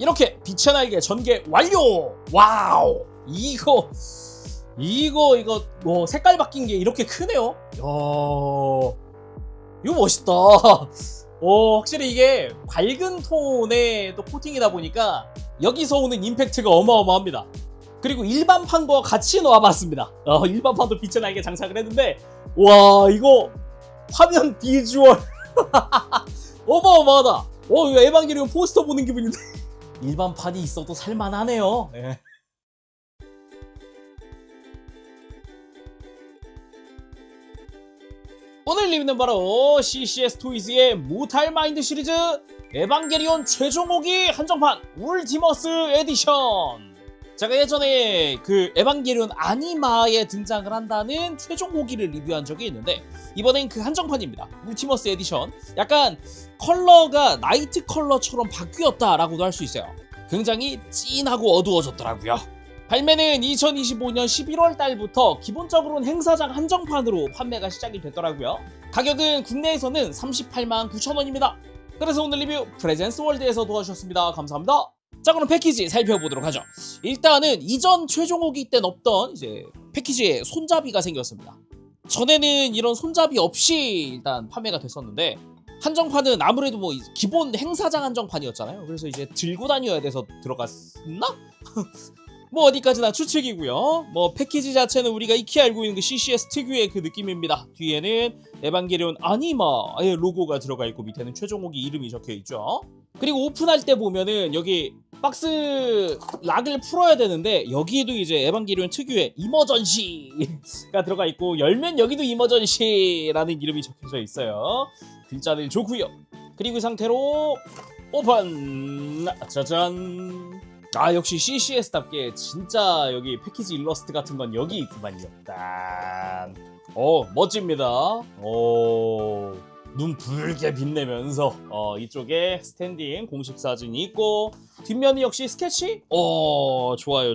이렇게 빛의 날개 전개 완료. 와우. 이거 색깔 바뀐 게 이렇게 크네요. 이거 멋있다. 확실히 이게 밝은 톤의 또 코팅이다 보니까 여기서 오는 임팩트가 어마어마합니다. 그리고 일반판과 같이 놓아봤습니다. 일반판도 빛의 날개 장착을 했는데 와, 이거 화면 비주얼 어마어마하다. 이거 에반게리온 포스터 보는 기분인데 일반판이 있어도 살만하네요. 네. 오늘 리뷰는 바로 CCS 토이즈의 모탈 마인드 시리즈 에반게리온 최종 호기 한정판 울티머스 에디션. 제가 예전에 그 에반게리온 아니마에 등장을 한다는 최종 호기를 리뷰한 적이 있는데 이번엔 그 한정판입니다. 울티머스 에디션. 약간 컬러가 나이트 컬러처럼 바뀌었다라고도 할 수 있어요. 굉장히 진하고 어두워졌더라고요. 발매는 2025년 11월 달부터 기본적으로는 행사장 한정판으로 판매가 시작이 됐더라고요. 가격은 국내에서는 38만 9천 원입니다. 그래서 오늘 리뷰 프레젠스 월드에서 도와주셨습니다. 감사합니다. 자, 그럼 패키지 살펴보도록 하죠. 일단은 이전 최종 호기 땐 없던 이제 패키지에 손잡이가 생겼습니다. 전에는 이런 손잡이 없이 일단 판매가 됐었는데 한정판은 아무래도 뭐 기본 행사장 한정판이었잖아요. 그래서 이제 들고 다녀야 돼서 들어갔나? 뭐 어디까지나 추측이고요. 뭐 패키지 자체는 우리가 익히 알고 있는 그 CCS 특유의 그 느낌입니다. 뒤에는 에반게리온 아니마의 로고가 들어가 있고 밑에는 최종 호기 이름이 적혀 있죠. 그리고 오픈할 때 보면은 여기 박스 락을 풀어야 되는데 여기에도 이제 에반게리온 특유의 이머전시가 들어가 있고 열면 여기도 이머전시라는 이름이 적혀져 있어요. 글자는 좋고요. 그리고 이 상태로 오픈. 짜잔. 역시 CCS답게 진짜 여기 패키지 일러스트 같은 건 여기 있구만요. 짠. 멋집니다. 눈 붉게 빛내면서 이쪽에 스탠딩 공식 사진이 있고 뒷면이 역시 스케치? 좋아요.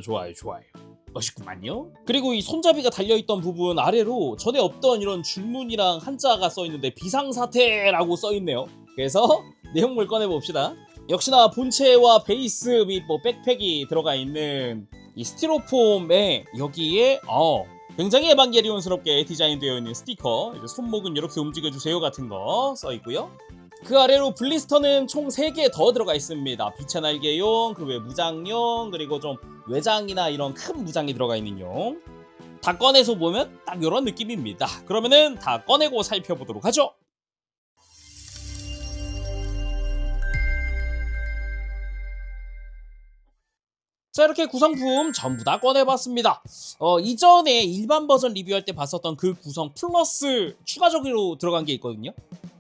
멋있구만요. 그리고 이 손잡이가 달려있던 부분 아래로 전에 없던 이런 줄무늬랑 한자가 써있는데 비상사태라고 써있네요. 그래서 내용물 꺼내봅시다. 역시나 본체와 베이스 및 뭐 백팩이 들어가 있는 이 스티로폼에 여기에 굉장히 에반게리온스럽게 디자인되어 있는 스티커, 이제 손목은 이렇게 움직여주세요 같은 거 써있고요. 그 아래로 블리스터는 총 3개 더 들어가 있습니다. 빛의 날개용, 그 외 무장용, 그리고 좀 외장이나 이런 큰 무장이 들어가 있는 용. 다 꺼내서 보면 딱 이런 느낌입니다. 그러면은 다 꺼내고 살펴보도록 하죠. 자, 이렇게 구성품 전부 다 꺼내봤습니다. 이전에 일반 버전 리뷰할 때 봤었던 그 구성 플러스 추가적으로 들어간 게 있거든요.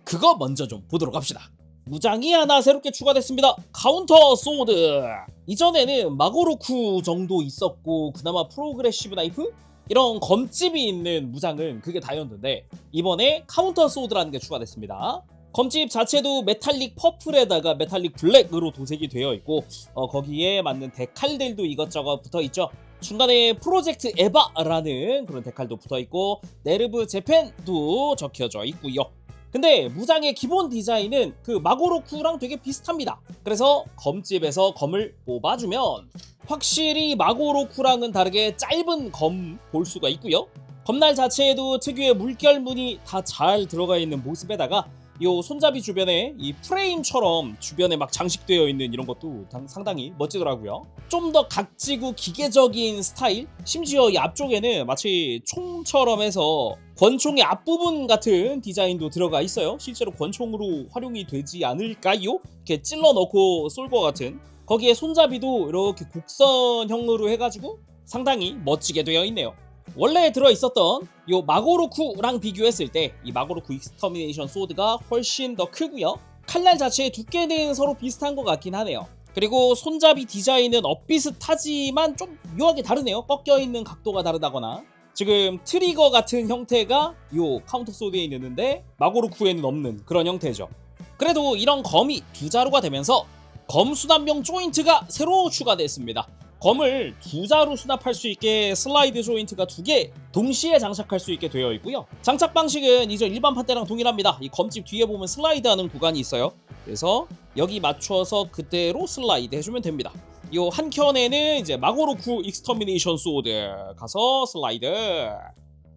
그거 먼저 좀 보도록 합시다. 무장이 하나 새롭게 추가됐습니다. 카운터 소드. 이전에는 마고로쿠 정도 있었고 그나마 프로그레시브 나이프? 이런 검집이 있는 무장은 그게 다였는데 이번에 카운터 소드라는 게 추가됐습니다. 검집 자체도 메탈릭 퍼플에다가 메탈릭 블랙으로 도색이 되어 있고 거기에 맞는 데칼들도 이것저것 붙어 있죠. 중간에 프로젝트 에바라는 그런 데칼도 붙어 있고 네르브 재팬도 적혀져 있고요. 근데 무장의 기본 디자인은 그 마고로쿠랑 되게 비슷합니다. 그래서 검집에서 검을 뽑아주면 확실히 마고로쿠랑은 다르게 짧은 검 볼 수가 있고요. 검날 자체에도 특유의 물결무늬 다 잘 들어가 있는 모습에다가 이 손잡이 주변에 이 프레임처럼 주변에 막 장식되어 있는 이런 것도 상당히 멋지더라고요. 좀 더 각지고 기계적인 스타일? 심지어 이 앞쪽에는 마치 총처럼 해서 권총의 앞부분 같은 디자인도 들어가 있어요. 실제로 권총으로 활용이 되지 않을까요? 이렇게 찔러 넣고 쏠 것 같은. 거기에 손잡이도 이렇게 곡선형으로 해가지고 상당히 멋지게 되어 있네요. 원래 들어있었던 이 마고로쿠랑 비교했을 때 이 마고로쿠 익스터미네이션 소드가 훨씬 더 크고요. 칼날 자체의 두께는 서로 비슷한 것 같긴 하네요. 그리고 손잡이 디자인은 엇비슷하지만 좀 묘하게 다르네요. 꺾여있는 각도가 다르다거나. 지금 트리거 같은 형태가 이 카운터 소드에 있는데 마고로쿠에는 없는 그런 형태죠. 그래도 이런 검이 두 자루가 되면서 검 수납용 조인트가 새로 추가됐습니다. 검을 두 자루 수납할 수 있게 슬라이드 조인트가 2개 동시에 장착할 수 있게 되어 있고요. 장착 방식은 이전 일반판 때랑 동일합니다. 이 검집 뒤에 보면 슬라이드하는 구간이 있어요. 그래서 여기 맞춰서 그대로 슬라이드 해주면 됩니다. 요 한 켠에는 이제 마고로쿠 익스터미네이션 소드 가서 슬라이드.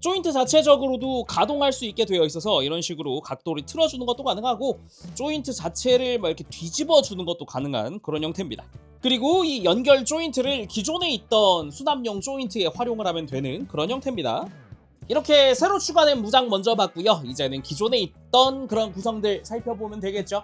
조인트 자체적으로도 가동할 수 있게 되어 있어서 이런 식으로 각도를 틀어주는 것도 가능하고 조인트 자체를 막 이렇게 뒤집어 주는 것도 가능한 그런 형태입니다. 그리고 이 연결 조인트를 기존에 있던 수납용 조인트에 활용을 하면 되는 그런 형태입니다. 이렇게 새로 추가된 무장 먼저 봤고요. 이제는 기존에 있던 그런 구성들 살펴보면 되겠죠.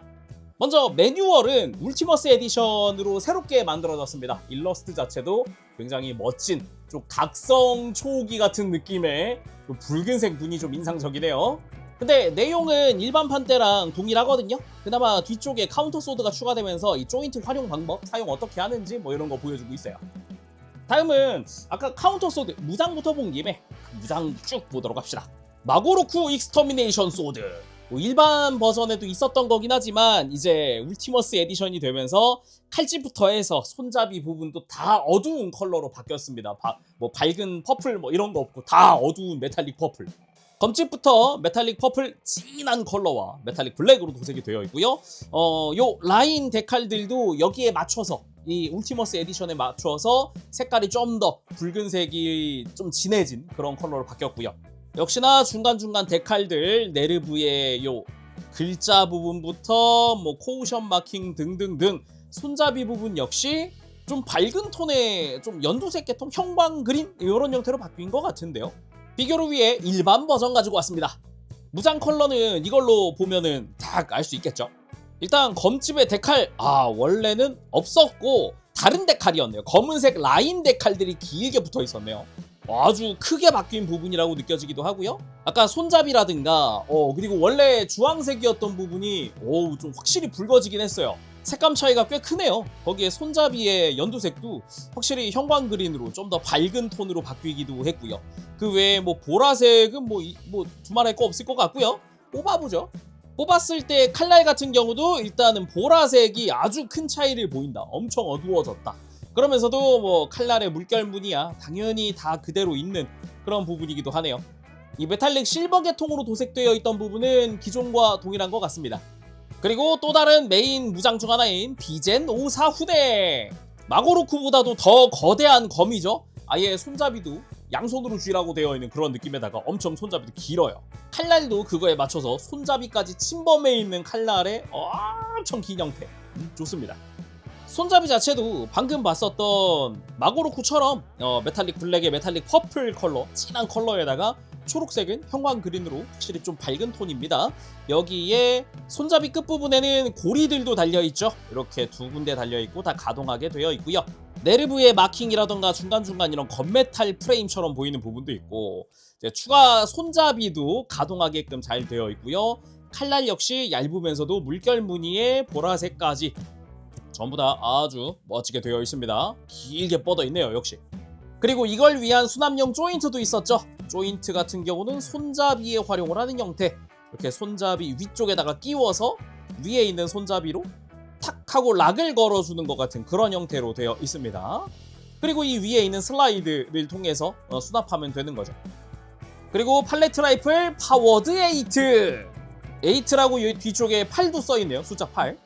먼저 매뉴얼은 울티머스 에디션으로 새롭게 만들어졌습니다. 일러스트 자체도 굉장히 멋진 좀 각성 초기 같은 느낌의 붉은색 눈이 좀 인상적이네요. 근데 내용은 일반판 때랑 동일하거든요. 그나마 뒤쪽에 카운터 소드가 추가되면서 이 조인트 활용 방법, 사용 어떻게 하는지 뭐 이런 거 보여주고 있어요. 다음은 아까 카운터 소드 무장부터 본 김에 무장 쭉 보도록 합시다. 마고로쿠 익스터미네이션 소드. 뭐 일반 버전에도 있었던 거긴 하지만 이제 울티머스 에디션이 되면서 칼집부터 해서 손잡이 부분도 다 어두운 컬러로 바뀌었습니다. 뭐 밝은 퍼플 뭐 이런 거 없고 다 어두운 메탈릭 퍼플. 검집부터 메탈릭 퍼플 진한 컬러와 메탈릭 블랙으로 도색이 되어 있고요. 요 라인 데칼들도 여기에 맞춰서 이 울티머스 에디션에 맞춰서 색깔이 좀 더 붉은색이 좀 진해진 그런 컬러로 바뀌었고요. 역시나 중간중간 데칼들 네르브의 요 글자 부분부터 뭐 코우션 마킹 등등등 손잡이 부분 역시 좀 밝은 톤의 좀 연두색 계통 형광 그린 이런 형태로 바뀐 것 같은데요. 비교를 위해 일반 버전 가지고 왔습니다. 무장 컬러는 이걸로 보면은 딱 알 수 있겠죠. 일단 검집의 데칼 원래는 없었고 다른 데칼이었네요. 검은색 라인 데칼들이 길게 붙어 있었네요. 아주 크게 바뀐 부분이라고 느껴지기도 하고요. 아까 손잡이라든가 그리고 원래 주황색이었던 부분이 좀 확실히 붉어지긴 했어요. 색감 차이가 꽤 크네요. 거기에 손잡이의 연두색도 확실히 형광 그린으로 좀 더 밝은 톤으로 바뀌기도 했고요. 그 외에 뭐 보라색은 뭐 두말할 거 없을 것 같고요. 뽑아보죠. 뽑았을 때 칼날 같은 경우도 일단은 보라색이 아주 큰 차이를 보인다. 엄청 어두워졌다. 그러면서도 뭐 칼날의 물결 무늬야 당연히 다 그대로 있는 그런 부분이기도 하네요. 이 메탈릭 실버 계통으로 도색되어 있던 부분은 기존과 동일한 것 같습니다. 그리고 또 다른 메인 무장 중 하나인 비젠 54 후대. 마고로쿠보다도 더 거대한 검이죠. 아예 손잡이도 양손으로 쥐라고 되어 있는 그런 느낌에다가 엄청 손잡이도 길어요. 칼날도 그거에 맞춰서 손잡이까지 침범해 있는 칼날의 엄청 긴 형태. 좋습니다. 손잡이 자체도 방금 봤었던 마고로쿠처럼 메탈릭 블랙의 메탈릭 퍼플 컬러, 진한 컬러에다가 초록색은 형광 그린으로 확실히 좀 밝은 톤입니다. 여기에 손잡이 끝부분에는 고리들도 달려있죠. 이렇게 두 군데 달려있고 다 가동하게 되어 있고요. 네르브의 마킹이라던가 중간중간 이런 건메탈 프레임처럼 보이는 부분도 있고 이제 추가 손잡이도 가동하게끔 잘 되어 있고요. 칼날 역시 얇으면서도 물결 무늬의 보라색까지 전부 다 아주 멋지게 되어 있습니다. 길게 뻗어 있네요, 역시. 그리고 이걸 위한 수납용 조인트도 있었죠. 조인트 같은 경우는 손잡이에 활용을 하는 형태. 이렇게 손잡이 위쪽에다가 끼워서 위에 있는 손잡이로 탁 하고 락을 걸어주는 것 같은 그런 형태로 되어 있습니다. 그리고 이 위에 있는 슬라이드를 통해서 수납하면 되는 거죠. 그리고 팔레트 라이플 파워드 8. 8라고 뒤쪽에 8도 써있네요. 숫자 8.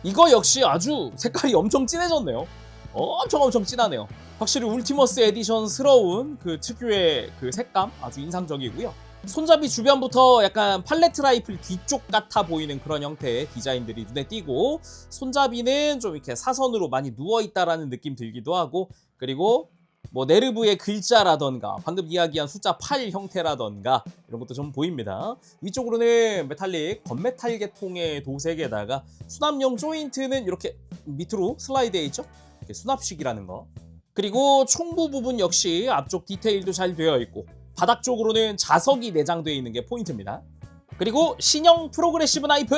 이거 역시 아주 색깔이 엄청 진해졌네요. 엄청 진하네요. 확실히 울티머스 에디션스러운 그 특유의 그 색감 아주 인상적이고요. 손잡이 주변부터 약간 팔레트 라이플 뒤쪽 같아 보이는 그런 형태의 디자인들이 눈에 띄고 손잡이는 좀 이렇게 사선으로 많이 누워있다라는 느낌 들기도 하고 그리고 뭐 네르브의 글자라던가 방금 이야기한 숫자 8 형태라던가 이런 것도 좀 보입니다. 위쪽으로는 메탈릭 건메탈 계통의 도색에다가 수납용 조인트는 이렇게 밑으로 슬라이드해 있죠. 이렇게 수납식이라는 거. 그리고 총부 부분 역시 앞쪽 디테일도 잘 되어 있고 바닥 쪽으로는 자석이 내장되어 있는 게 포인트입니다. 그리고 신형 프로그레시브 나이프!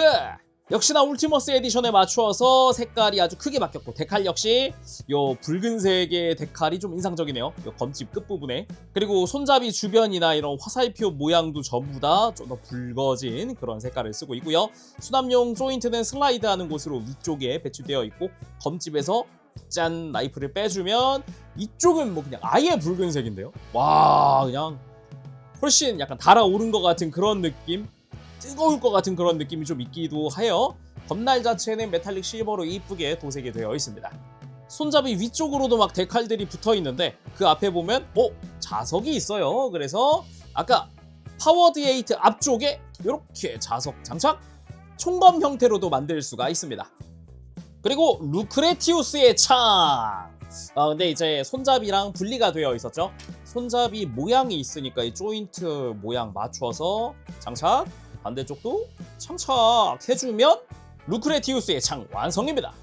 역시나 울티머스 에디션에 맞추어서 색깔이 아주 크게 바뀌었고 데칼 역시 요 붉은색의 데칼이 좀 인상적이네요. 요 검집 끝부분에. 그리고 손잡이 주변이나 이런 화살표 모양도 전부 다 좀 더 붉어진 그런 색깔을 쓰고 있고요. 수납용 조인트는 슬라이드하는 곳으로 위쪽에 배치되어 있고 검집에서 짠 나이프를 빼주면 이쪽은 뭐 그냥 아예 붉은색인데요. 와 그냥 훨씬 약간 달아오른 것 같은 그런 느낌, 뜨거울 것 같은 그런 느낌이 좀 있기도 해요. 검날 자체는 메탈릭 실버로 이쁘게 도색이 되어 있습니다. 손잡이 위쪽으로도 막 데칼들이 붙어 있는데 그 앞에 보면 자석이 있어요. 그래서 아까 파워드 8 앞쪽에 이렇게 자석 장착, 총검 형태로도 만들 수가 있습니다. 그리고 루크레티우스의 창. 근데 이제 손잡이랑 분리가 되어 있었죠. 손잡이 모양이 있으니까 이 조인트 모양 맞춰서 장착, 반대쪽도 장착해주면 루크레티우스의 창 완성입니다.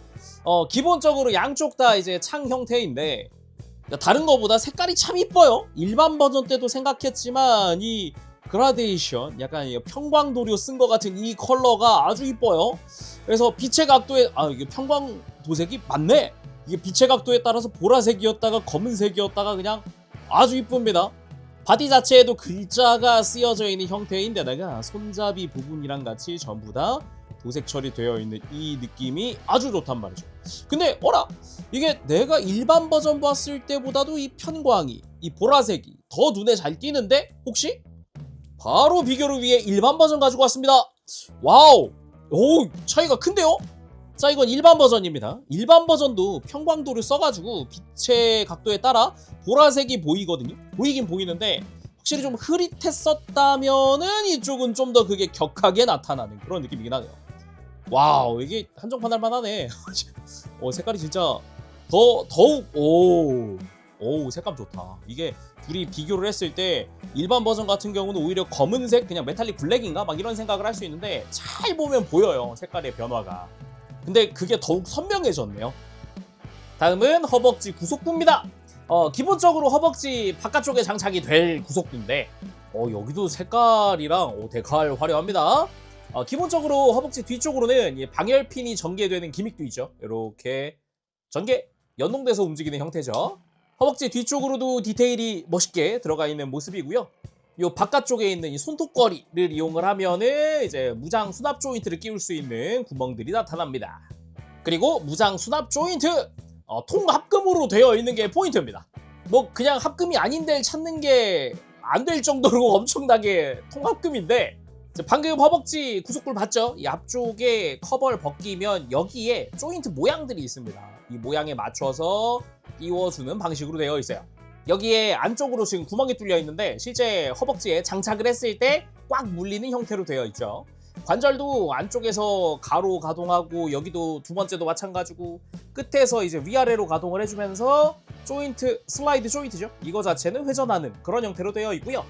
기본적으로 양쪽 다 이제 창 형태인데 다른 거보다 색깔이 참 이뻐요. 일반 버전 때도 생각했지만 이 그라데이션, 약간 평광도료 쓴 것 같은 이 컬러가 아주 이뻐요. 그래서 빛의 각도에 이게 평광 도색이 맞네. 이게 빛의 각도에 따라서 보라색이었다가 검은색이었다가 그냥 아주 이쁩니다. 바디 자체에도 글자가 쓰여져 있는 형태인데다가 손잡이 부분이랑 같이 전부 다 도색 처리되어 있는 이 느낌이 아주 좋단 말이죠. 근데 이게 내가 일반 버전 봤을 때보다도 이 편광이, 이 보라색이 더 눈에 잘 띄는데 혹시? 바로 비교를 위해 일반 버전 가지고 왔습니다. 와우! 오, 차이가 큰데요? 자, 이건 일반 버전입니다. 일반 버전도 평광도를 써가지고 빛의 각도에 따라 보라색이 보이거든요. 보이긴 보이는데 확실히 좀 흐릿했었다면은 이쪽은 좀 더 그게 격하게 나타나는 그런 느낌이긴 하네요. 와우, 이게 한정판 할만하네. 색깔이 진짜 더욱 색감 좋다. 이게 둘이 비교를 했을 때 일반 버전 같은 경우는 오히려 검은색, 그냥 메탈릭 블랙인가 막 이런 생각을 할 수 있는데 잘 보면 보여요, 색깔의 변화가. 근데 그게 더욱 선명해졌네요. 다음은 허벅지 구속부입니다. 기본적으로 허벅지 바깥쪽에 장착이 될 구속부인데 여기도 색깔이랑 데칼 화려합니다. 기본적으로 허벅지 뒤쪽으로는 방열핀이 전개되는 기믹도 있죠. 이렇게 전개, 연동돼서 움직이는 형태죠. 허벅지 뒤쪽으로도 디테일이 멋있게 들어가 있는 모습이고요. 요 바깥쪽에 있는 이 손톱걸이를 이용을 하면은 이제 무장 수납 조인트를 끼울 수 있는 구멍들이 나타납니다. 그리고 무장 수납 조인트, 통합금으로 되어 있는 게 포인트입니다. 뭐 그냥 합금이 아닌 데를 찾는 게 안 될 정도로 엄청나게 통합금인데, 방금 허벅지 구속부를 봤죠? 이 앞쪽에 커버를 벗기면 여기에 조인트 모양들이 있습니다. 이 모양에 맞춰서 끼워주는 방식으로 되어 있어요. 여기에 안쪽으로 지금 구멍이 뚫려 있는데 실제 허벅지에 장착을 했을 때 꽉 물리는 형태로 되어 있죠. 관절도 안쪽에서 가로 가동하고 여기도 두 번째도 마찬가지고 끝에서 이제 위아래로 가동을 해주면서 조인트, 슬라이드 조인트죠. 이거 자체는 회전하는 그런 형태로 되어 있고요.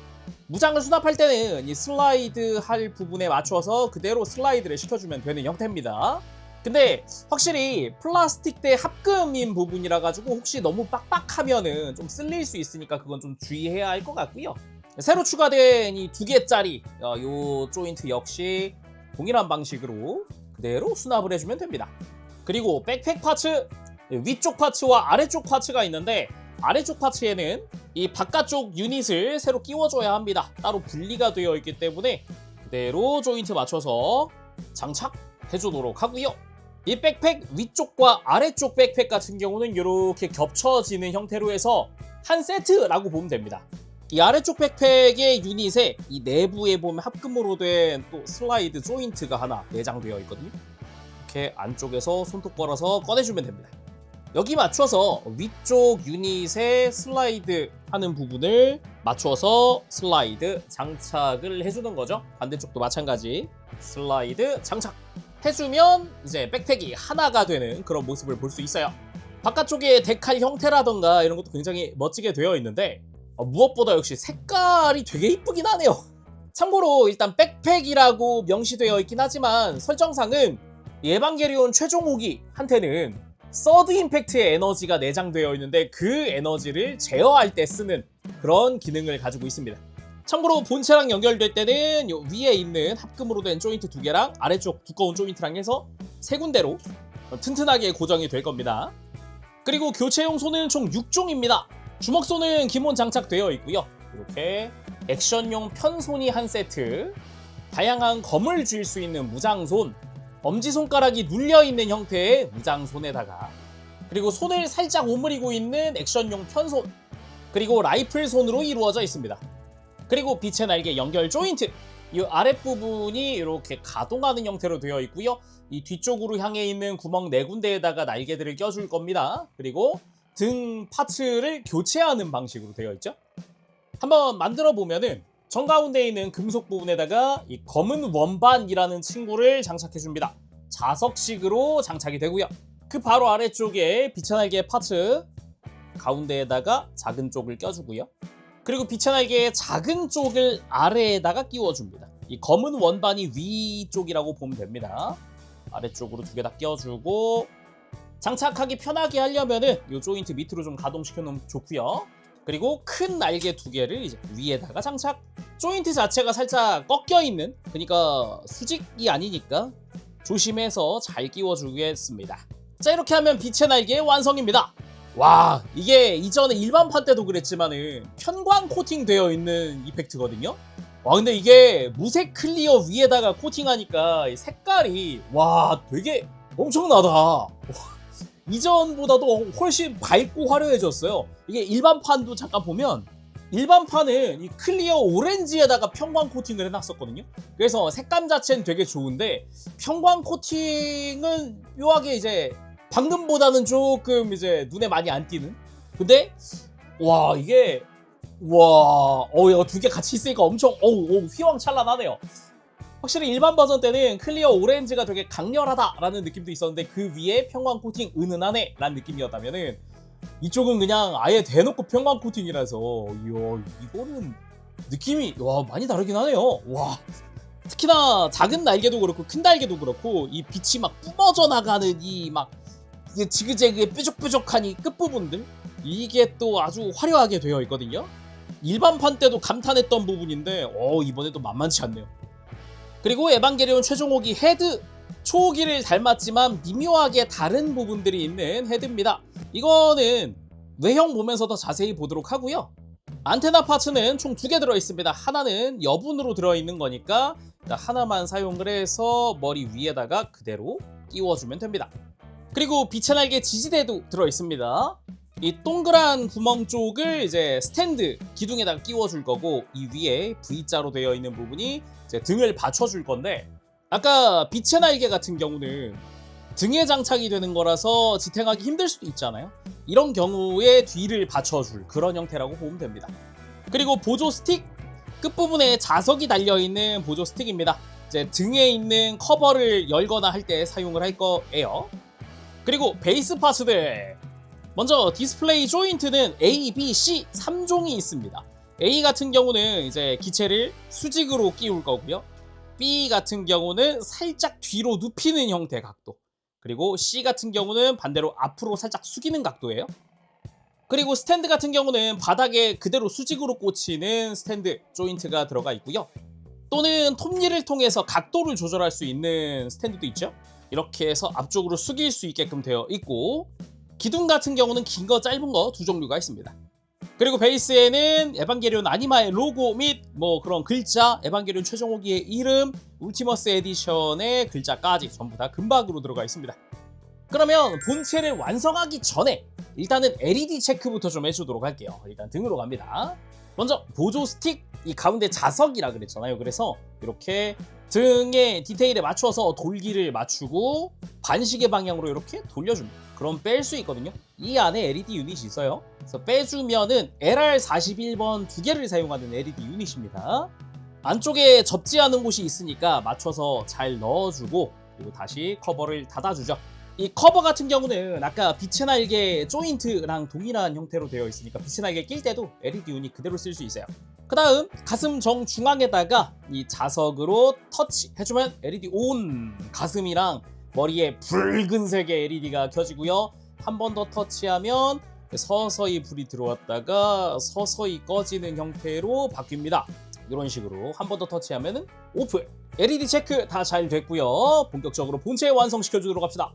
무장을 수납할 때는 이 슬라이드 할 부분에 맞춰서 그대로 슬라이드를 시켜주면 되는 형태입니다. 근데 확실히 플라스틱 대 합금인 부분이라 가지고 혹시 너무 빡빡하면은 좀 쓸릴 수 있으니까 그건 좀 주의해야 할 것 같고요. 새로 추가된 이 2개짜리 요 조인트 역시 동일한 방식으로 그대로 수납을 해주면 됩니다. 그리고 백팩 파츠, 위쪽 파츠와 아래쪽 파츠가 있는데 아래쪽 파츠에는 이 바깥쪽 유닛을 새로 끼워줘야 합니다. 따로 분리가 되어 있기 때문에 그대로 조인트 맞춰서 장착해주도록 하고요. 이 백팩 위쪽과 아래쪽 백팩 같은 경우는 이렇게 겹쳐지는 형태로 해서 한 세트라고 보면 됩니다. 이 아래쪽 백팩의 유닛에 이 내부에 보면 합금으로 된 또 슬라이드 조인트가 하나 내장되어 있거든요. 이렇게 안쪽에서 손톱 걸어서 꺼내주면 됩니다. 여기 맞춰서 위쪽 유닛에 슬라이드 하는 부분을 맞춰서 슬라이드 장착을 해주는 거죠. 반대쪽도 마찬가지 슬라이드 장착 해주면 이제 백팩이 하나가 되는 그런 모습을 볼 수 있어요. 바깥쪽에 데칼 형태라던가 이런 것도 굉장히 멋지게 되어 있는데 무엇보다 역시 색깔이 되게 이쁘긴 하네요. 참고로 일단 백팩이라고 명시되어 있긴 하지만 설정상은 에반게리온 최종 호기 한테는 서드 임팩트의 에너지가 내장되어 있는데 그 에너지를 제어할 때 쓰는 그런 기능을 가지고 있습니다. 참고로 본체랑 연결될 때는 요 위에 있는 합금으로 된 조인트 2개랑 아래쪽 두꺼운 조인트랑 해서 3군데로 튼튼하게 고정이 될 겁니다. 그리고 교체용 손은 총 6종입니다. 주먹손은 기본 장착되어 있고요. 이렇게 액션용 편손이 한 세트, 다양한 검을 쥘 수 있는 무장손, 엄지손가락이 눌려있는 형태의 무장손에다가 그리고 손을 살짝 오므리고 있는 액션용 편손, 그리고 라이플 손으로 이루어져 있습니다. 그리고 빛의 날개 연결 조인트, 이 아랫부분이 이렇게 가동하는 형태로 되어 있고요. 이 뒤쪽으로 향해 있는 구멍 4군데에다가 날개들을 껴줄 겁니다. 그리고 등 파츠를 교체하는 방식으로 되어 있죠. 한번 만들어 보면은 정가운데 있는 금속 부분에다가 이 검은 원반이라는 친구를 장착해 줍니다. 자석식으로 장착이 되고요. 그 바로 아래쪽에 빛의 날개 파츠 가운데에다가 작은 쪽을 껴주고요. 그리고 빛의 날개의 작은 쪽을 아래에다가 끼워줍니다. 이 검은 원반이 위쪽이라고 보면 됩니다. 아래쪽으로 2개 다 껴주고 장착하기 편하게 하려면은 이 조인트 밑으로 좀 가동시켜 놓으면 좋고요. 그리고 큰 날개 2개를 이제 위에다가 장착. 조인트 자체가 살짝 꺾여 있는, 그러니까 수직이 아니니까 조심해서 잘 끼워주겠습니다. 자, 이렇게 하면 빛의 날개 완성입니다. 와, 이게 이전에 일반판 때도 그랬지만은 편광 코팅 되어 있는 이펙트거든요. 와, 근데 이게 무색 클리어 위에다가 코팅하니까 이 색깔이 와 되게 엄청나다. 이전보다도 훨씬 밝고 화려해졌어요. 이게 일반판도 잠깐 보면 일반판은 이 클리어 오렌지에다가 편광 코팅을 해놨었거든요. 그래서 색감 자체는 되게 좋은데 편광 코팅은 묘하게 이제 방금보다는 조금 이제 눈에 많이 안 띄는. 근데 와 이게 와 이거 2개 같이 있으니까 엄청 휘황찬란하네요. 확실히 일반 버전 때는 클리어 오렌지가 되게 강렬하다라는 느낌도 있었는데 그 위에 편광 코팅 은은하네 라는 느낌이었다면은 이쪽은 그냥 아예 대놓고 편광 코팅이라서 이야 이거는 느낌이 와 많이 다르긴 하네요. 와 특히나 작은 날개도 그렇고 큰 날개도 그렇고 이 빛이 막 뿜어져 나가는 이 막 지그재그의 뾰족뾰족한 이 끝부분들 이게 또 아주 화려하게 되어 있거든요. 일반판 때도 감탄했던 부분인데 이번에도 만만치 않네요. 그리고 에반게리온 최종호기 헤드 초호기를 닮았지만 미묘하게 다른 부분들이 있는 헤드입니다. 이거는 외형 보면서 더 자세히 보도록 하고요. 안테나 파츠는 총 2개 들어있습니다. 하나는 여분으로 들어있는 거니까 하나만 사용을 해서 머리 위에다가 그대로 끼워주면 됩니다. 그리고 빛의 날개 지지대도 들어있습니다. 이 동그란 구멍 쪽을 이제 스탠드 기둥에다가 끼워줄 거고 이 위에 V자로 되어 있는 부분이 이제 등을 받쳐줄 건데 아까 빛의 날개 같은 경우는 등에 장착이 되는 거라서 지탱하기 힘들 수도 있잖아요. 이런 경우에 뒤를 받쳐줄 그런 형태라고 보면 됩니다. 그리고 보조 스틱 끝부분에 자석이 달려있는 보조 스틱입니다. 이제 등에 있는 커버를 열거나 할 때 사용을 할 거예요. 그리고 베이스 파츠들 먼저 디스플레이 조인트는 A, B, C 3종이 있습니다. A 같은 경우는 이제 기체를 수직으로 끼울 거고요. B 같은 경우는 살짝 뒤로 눕히는 형태 각도. 그리고 C 같은 경우는 반대로 앞으로 살짝 숙이는 각도예요. 그리고 스탠드 같은 경우는 바닥에 그대로 수직으로 꽂히는 스탠드 조인트가 들어가 있고요. 또는 톱니를 통해서 각도를 조절할 수 있는 스탠드도 있죠. 이렇게 해서 앞쪽으로 숙일 수 있게끔 되어 있고 기둥 같은 경우는 긴 거 짧은 거 2종류가 있습니다. 그리고 베이스에는 에반게리온 아니마의 로고 및 뭐 그런 글자, 에반게리온 최종호기의 이름, 울티머스 에디션의 글자까지 전부 다 금박으로 들어가 있습니다. 그러면 본체를 완성하기 전에 일단은 LED 체크부터 좀 해주도록 할게요. 일단 등으로 갑니다. 먼저 보조 스틱, 이 가운데 자석이라 그랬잖아요. 그래서 이렇게 등의 디테일에 맞춰서 돌기를 맞추고 반시계 방향으로 이렇게 돌려줍니다. 그럼 뺄 수 있거든요. 이 안에 LED 유닛이 있어요. 그래서 빼주면은 LR41번 2개를 사용하는 LED 유닛입니다. 안쪽에 접지 않은 곳이 있으니까 맞춰서 잘 넣어주고 그리고 다시 커버를 닫아주죠. 이 커버 같은 경우는 아까 빛의 날개 조인트랑 동일한 형태로 되어 있으니까 빛의 날개 낄 때도 LED 유닛 그대로 쓸 수 있어요. 그 다음 가슴 정중앙에다가 이 자석으로 터치해주면 LED 온! 가슴이랑 머리에 붉은색의 LED가 켜지고요. 한 번 더 터치하면 서서히 불이 들어왔다가 서서히 꺼지는 형태로 바뀝니다. 이런 식으로 한 번 더 터치하면 오프! LED 체크 다 잘 됐고요. 본격적으로 본체 완성시켜주도록 합시다.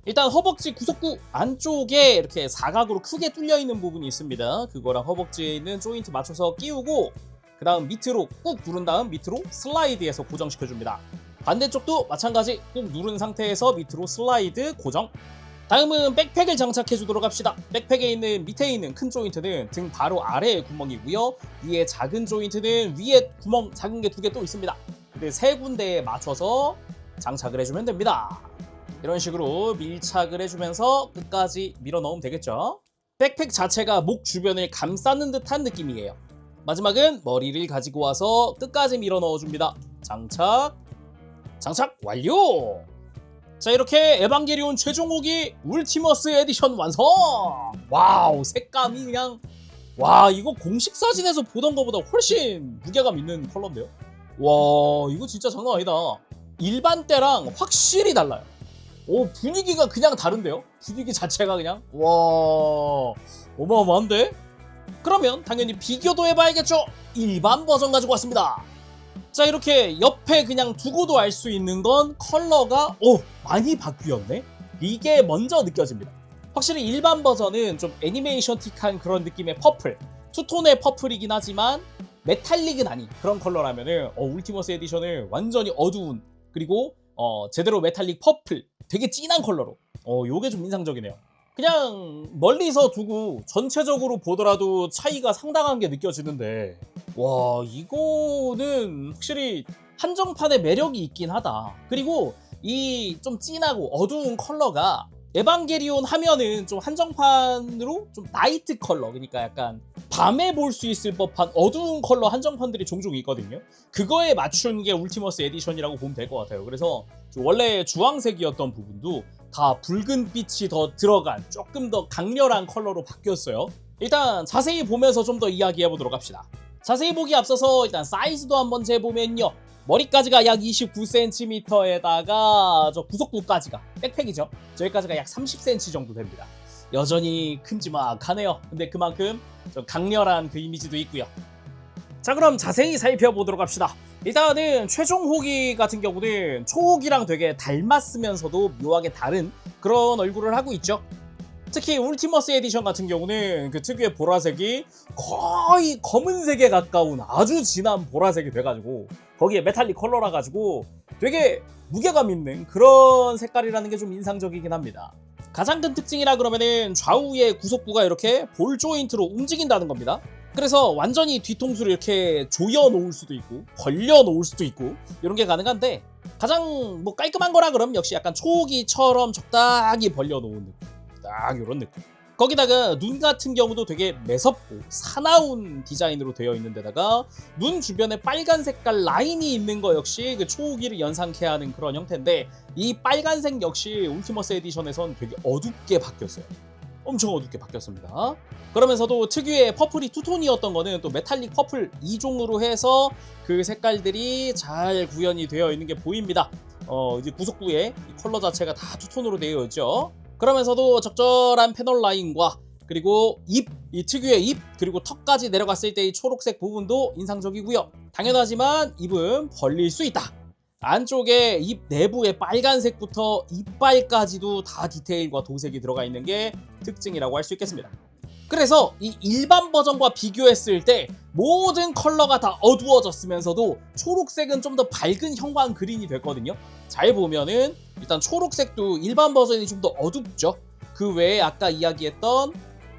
일단 허벅지 구석구 안쪽에 이렇게 사각으로 크게 뚫려 있는 부분이 있습니다. 그거랑 허벅지에 있는 조인트 맞춰서 끼우고 그 다음 밑으로 꾹 누른 다음 밑으로 슬라이드해서 고정시켜줍니다. 반대쪽도 마찬가지 꾹 누른 상태에서 밑으로 슬라이드 고정. 다음은 백팩을 장착해 주도록 합시다. 백팩에 있는 밑에 있는 큰 조인트는 등 바로 아래에 구멍이고요. 위에 작은 조인트는 위에 구멍 작은 게 2개 또 있습니다. 근데 세 군데에 맞춰서 장착을 해주면 됩니다. 이런 식으로 밀착을 해주면서 끝까지 밀어 넣으면 되겠죠. 백팩 자체가 목 주변을 감싸는 듯한 느낌이에요. 마지막은 머리를 가지고 와서 끝까지 밀어 넣어줍니다. 장착 완료! 자, 이렇게 에반게리온 최종 후기 울티머스 에디션 완성! 와우, 색감이 그냥 와, 이거 공식 사진에서 보던 것보다 훨씬 무게감 있는 컬러인데요. 와, 이거 진짜 장난 아니다. 일반 때랑 확실히 달라요. 오, 분위기가 그냥 다른데요? 분위기 자체가 그냥 와, 어마어마한데? 그러면 당연히 비교도 해봐야겠죠? 일반 버전 가지고 왔습니다. 자, 이렇게 옆에 그냥 두고도 알 수 있는 건 컬러가 많이 바뀌었네? 이게 먼저 느껴집니다. 확실히 일반 버전은 좀 애니메이션틱한 그런 느낌의 퍼플, 투톤의 퍼플이긴 하지만 메탈릭은 아닌 그런 컬러라면은 울티머스 에디션을 완전히 어두운, 그리고 제대로 메탈릭 퍼플, 되게 진한 컬러로 요게 좀 인상적이네요. 그냥 멀리서 두고 전체적으로 보더라도 차이가 상당한 게 느껴지는데, 와, 이거는 확실히 한정판의 매력이 있긴 하다. 그리고 이 좀 진하고 어두운 컬러가 에반게리온 하면은 좀 한정판으로 좀 나이트 컬러, 그러니까 약간 밤에 볼 수 있을 법한 어두운 컬러 한정판들이 종종 있거든요. 그거에 맞춘 게 울티머스 에디션이라고 보면 될 것 같아요. 그래서 원래 주황색이었던 부분도 다 붉은 빛이 더 들어간 조금 더 강렬한 컬러로 바뀌었어요. 일단 자세히 보면서 좀 더 이야기해 보도록 합시다. 자세히 보기 앞서서 일단 사이즈도 한번 재보면요, 머리까지가 약 29cm에다가 저 구석부까지가 백팩이죠. 저기까지가 약 30cm 정도 됩니다. 여전히 큼지막하네요. 근데 그만큼 좀 강렬한 그 이미지도 있고요. 자, 그럼 자세히 살펴보도록 합시다. 일단은 최종 호기 같은 경우는 초호기랑 되게 닮았으면서도 묘하게 다른 그런 얼굴을 하고 있죠. 특히 울티머스 에디션 같은 경우는 그 특유의 보라색이 거의 검은색에 가까운 아주 진한 보라색이 돼가지고 거기에 메탈릭 컬러라 가지고 되게 무게감 있는 그런 색깔이라는 게 좀 인상적이긴 합니다. 가장 큰 특징이라 그러면은 좌우의 구속부가 이렇게 볼 조인트로 움직인다는 겁니다. 그래서 완전히 뒤통수를 이렇게 조여 놓을 수도 있고 벌려 놓을 수도 있고 이런 게 가능한데, 가장 뭐 깔끔한 거라 그러면 역시 약간 초호기처럼 적당히 벌려 놓은 느낌, 딱 이런 느낌. 거기다가 눈 같은 경우도 되게 매섭고 사나운 디자인으로 되어 있는 데다가 눈 주변에 빨간 색깔 라인이 있는 거 역시 그 초호기를 연상케 하는 그런 형태인데, 이 빨간색 역시 울티머스 에디션에선 되게 어둡게 바뀌었어요. 엄청 어둡게 바뀌었습니다. 그러면서도 특유의 퍼플이 투톤이었던 거는 또 메탈릭 퍼플 2종으로 해서 그 색깔들이 잘 구현이 되어 있는 게 보입니다. 이제 구석부에 이 컬러 자체가 다 투톤으로 되어 있죠. 그러면서도 적절한 패널 라인과 그리고 이 특유의 입, 그리고 턱까지 내려갔을 때 이 초록색 부분도 인상적이고요. 당연하지만 입은 벌릴 수 있다. 안쪽에 입 내부의 빨간색부터 이빨까지도 다 디테일과 도색이 들어가 있는 게 특징이라고 할 수 있겠습니다. 그래서 이 일반 버전과 비교했을 때 모든 컬러가 다 어두워졌으면서도 초록색은 좀 더 밝은 형광 그린이 됐거든요. 잘 보면은 일단 초록색도 일반 버전이 좀 더 어둡죠. 그 외에 아까 이야기했던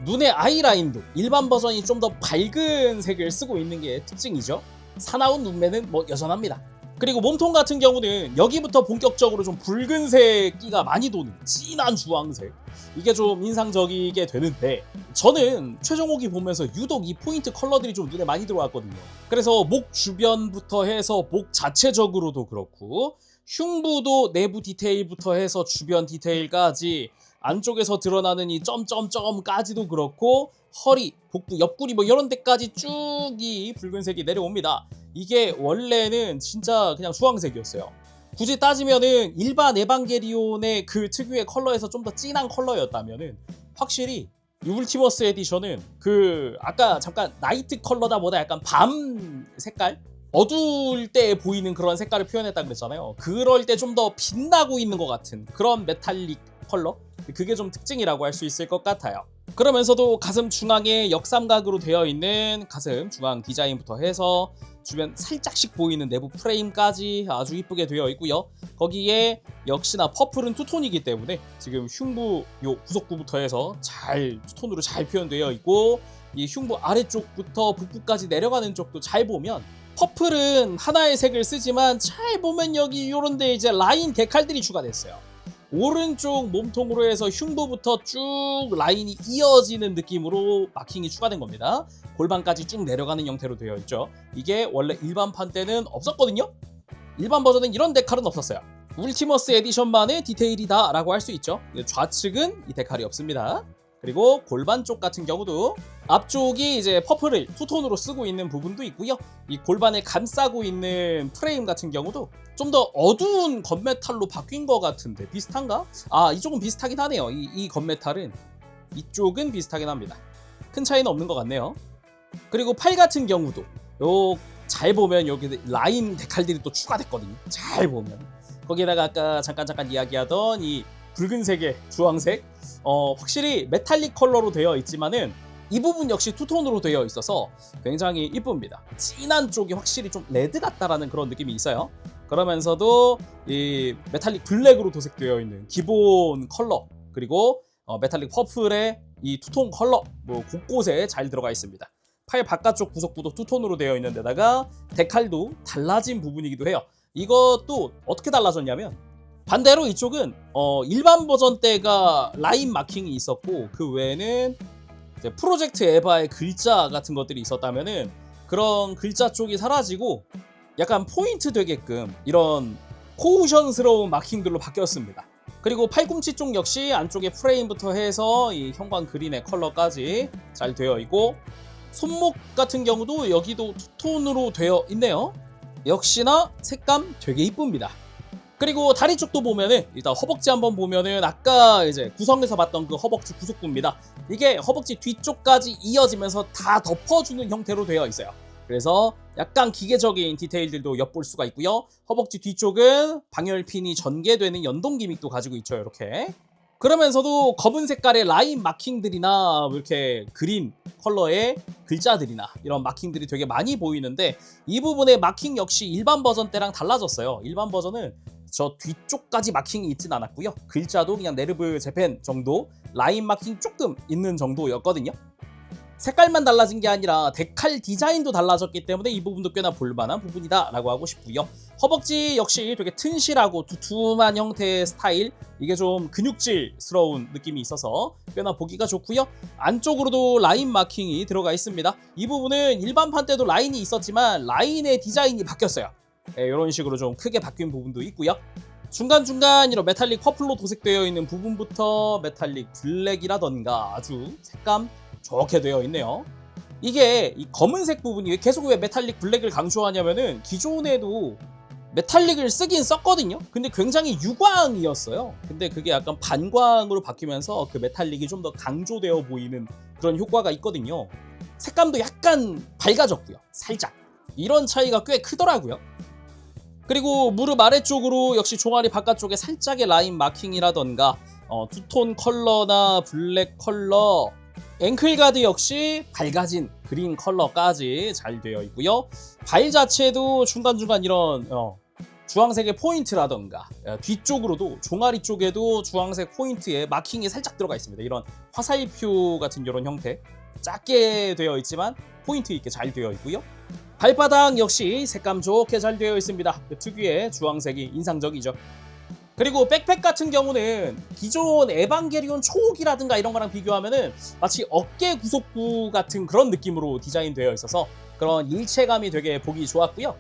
눈의 아이라인도 일반 버전이 좀 더 밝은 색을 쓰고 있는 게 특징이죠. 사나운 눈매는 뭐 여전합니다. 그리고 몸통 같은 경우는 여기부터 본격적으로 좀 붉은색 끼가 많이 도는 진한 주황색, 이게 좀 인상적이게 되는데, 저는 최종 호기 보면서 유독 이 포인트 컬러들이 좀 눈에 많이 들어왔거든요. 그래서 목 주변부터 해서 목 자체적으로도 그렇고, 흉부도 내부 디테일부터 해서 주변 디테일까지, 안쪽에서 드러나는 이 점점점까지도 그렇고, 허리, 복부, 옆구리 뭐 이런 데까지 쭉 이 붉은색이 내려옵니다. 이게 원래는 진짜 그냥 주황색이었어요. 굳이 따지면은 일반 에반게리온의 그 특유의 컬러에서 좀 더 진한 컬러였다면은 확실히 이 울티머스 에디션은 그 아까 잠깐 나이트 컬러다 보다 약간 밤 색깔? 어두울 때 보이는 그런 색깔을 표현했다 그랬잖아요. 그럴 때 좀 더 빛나고 있는 것 같은 그런 메탈릭 컬러? 그게 좀 특징이라고 할 수 있을 것 같아요. 그러면서도 가슴 중앙에 역삼각으로 되어 있는 가슴 중앙 디자인부터 해서 주변 살짝씩 보이는 내부 프레임까지 아주 이쁘게 되어 있고요. 거기에 역시나 퍼플은 투톤이기 때문에 지금 흉부 요 구석부부터 해서 잘 투톤으로 잘 표현되어 있고, 이 흉부 아래쪽부터 복부까지 내려가는 쪽도 잘 보면 퍼플은 하나의 색을 쓰지만 잘 보면 여기 요런데 이제 라인 데칼들이 추가됐어요. 오른쪽 몸통으로 해서 흉부부터 쭉 라인이 이어지는 느낌으로 마킹이 추가된 겁니다. 골반까지 쭉 내려가는 형태로 되어 있죠. 이게 원래 일반판 때는 없었거든요. 일반 버전은 이런 데칼은 없었어요. 울티머스 에디션만의 디테일이다 라고 할 수 있죠. 좌측은 이 데칼이 없습니다. 그리고 골반 쪽 같은 경우도 앞쪽이 이제 퍼플을 투톤으로 쓰고 있는 부분도 있고요. 이 골반을 감싸고 있는 프레임 같은 경우도 좀 더 어두운 건메탈로 바뀐 것 같은데 비슷한가? 아, 이쪽은 비슷하긴 하네요. 이 건메탈은 이쪽은 비슷하긴 합니다. 큰 차이는 없는 것 같네요. 그리고 팔 같은 경우도 잘 보면 여기 라인 데칼들이 또 추가됐거든요. 잘 보면 거기다가 아까 잠깐 이야기하던 이 붉은색의 주황색 확실히 메탈릭 컬러로 되어 있지만은 이 부분 역시 투톤으로 되어 있어서 굉장히 이쁩니다. 진한 쪽이 확실히 좀 레드 같다라는 그런 느낌이 있어요. 그러면서도 이 메탈릭 블랙으로 도색되어 있는 기본 컬러 그리고 메탈릭 퍼플의 이 투톤 컬러 뭐 곳곳에 잘 들어가 있습니다. 팔 바깥쪽 구석부도 투톤으로 되어 있는 데다가 데칼도 달라진 부분이기도 해요. 이것도 어떻게 달라졌냐면 반대로 이쪽은 일반 버전 때가 라인 마킹이 있었고 그 외에는 이제 프로젝트 에바의 글자 같은 것들이 있었다면은 그런 글자 쪽이 사라지고 약간 포인트 되게끔 이런 코우션스러운 마킹들로 바뀌었습니다. 그리고 팔꿈치 쪽 역시 안쪽에 프레임부터 해서 이 형광 그린의 컬러까지 잘 되어 있고 손목 같은 경우도 여기도 투톤으로 되어 있네요. 역시나 색감 되게 이쁩니다. 그리고 다리 쪽도 보면은 일단 허벅지 한번 보면은 아까 이제 구성에서 봤던 그 허벅지 구속부입니다. 이게 허벅지 뒤쪽까지 이어지면서 다 덮어주는 형태로 되어 있어요. 그래서 약간 기계적인 디테일들도 엿볼 수가 있고요. 허벅지 뒤쪽은 방열핀이 전개되는 연동 기믹도 가지고 있죠. 이렇게. 그러면서도 검은 색깔의 라인 마킹들이나 이렇게 그린 컬러의 글자들이나 이런 마킹들이 되게 많이 보이는데 이 부분의 마킹 역시 일반 버전 때랑 달라졌어요. 일반 버전은 저 뒤쪽까지 마킹이 있진 않았고요. 글자도 그냥 네르브 재팬 정도 라인 마킹 조금 있는 정도였거든요. 색깔만 달라진 게 아니라 데칼 디자인도 달라졌기 때문에 이 부분도 꽤나 볼만한 부분이다 라고 하고 싶고요. 허벅지 역시 되게 튼실하고 두툼한 형태의 스타일, 이게 좀 근육질스러운 느낌이 있어서 꽤나 보기가 좋고요. 안쪽으로도 라인 마킹이 들어가 있습니다. 이 부분은 일반판 때도 라인이 있었지만 라인의 디자인이 바뀌었어요. 이런 식으로 좀 크게 바뀐 부분도 있고요. 중간중간 이런 메탈릭 퍼플로 도색되어 있는 부분부터 메탈릭 블랙이라던가 아주 색감 좋게 되어 있네요. 이게 이 검은색 부분이 계속 왜 메탈릭 블랙을 강조하냐면은 기존에도 메탈릭을 쓰긴 썼거든요. 근데 굉장히 유광이었어요. 근데 그게 약간 반광으로 바뀌면서 그 메탈릭이 좀 더 강조되어 보이는 그런 효과가 있거든요. 색감도 약간 밝아졌고요. 살짝. 이런 차이가 꽤 크더라고요. 그리고 무릎 아래쪽으로 역시 종아리 바깥쪽에 살짝의 라인 마킹이라던가 투톤 컬러나 블랙 컬러, 앵클가드 역시 밝아진 그린 컬러까지 잘 되어 있고요. 발 자체도 중간중간 이런 주황색의 포인트라던가 뒤쪽으로도 종아리 쪽에도 주황색 포인트에 마킹이 살짝 들어가 있습니다. 이런 화살표 같은 이런 형태 작게 되어 있지만 포인트 있게 잘 되어 있고요. 발바닥 역시 색감 좋게 잘 되어 있습니다. 그 특유의 주황색이 인상적이죠. 그리고 백팩 같은 경우는 기존 에반게리온 초옥이라든가 이런 거랑 비교하면은 마치 어깨 구속부 같은 그런 느낌으로 디자인되어 있어서 그런 일체감이 되게 보기 좋았고요.